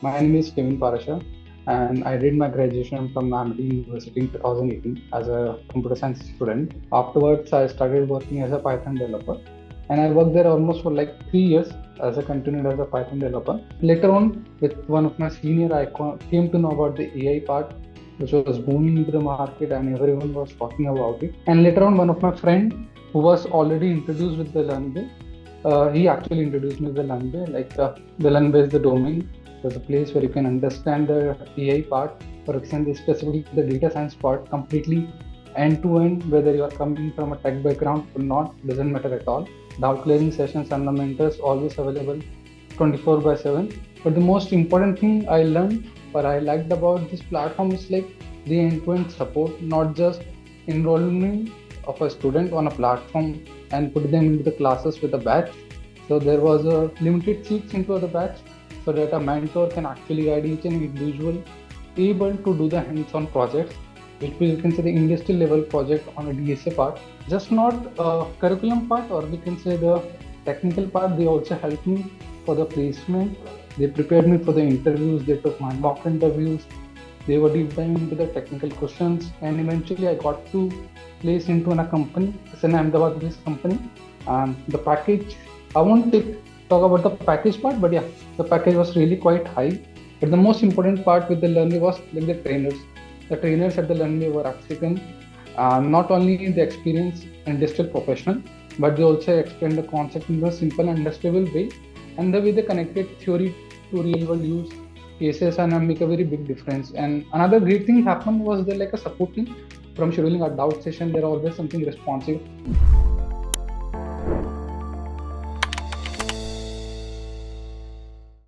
My name is Kevin Parasha, and I did my graduation from Nalanda University in 2018 as a computer science student. Afterwards, I started working as a Python developer, and I worked there almost for like 3 years as a continued as a Python developer. Later on, with one of my senior, I came to know about the AI part, which was booming into the market, and everyone was talking about it. And later on, one of my friend who was already introduced with the Learnbay, he actually introduced me to the Learnbay. The Learnbay is the domain. There's a place where you can understand the AI part, or specifically the data science part, completely end to end. Whether you are coming from a tech background or not, doesn't matter at all. Doubt clearing sessions and the mentors always available 24/7. But the most important thing I learned or I liked about this platform is like the end-to-end support, not just enrollment of a student on a platform and put them into the classes with a batch. So there was a limited seats into the batch so that a mentor can actually guide each and individual able to do the hands-on projects, which we can say the industrial level project on a DSA part, just not a curriculum part, or we can say the technical part. They also helped me for the placement. They prepared me for the interviews. They took my mock interviews. They were deep diving into the technical questions, and eventually I got to place into a company. It's an Ahmedabad-based company, and the package. I won't talk about the package part, but yeah, the package was really quite high. But the most important part with the Learnbay was like the trainers. The trainers at the Learnbay were African, not only the experienced industrial professional, but they also explained the concept in a simple and understandable way, and the way they connected theory to real world use cases and make a very big difference. And another great thing happened was there like a support team from scheduling a doubt session. They're always something responsive.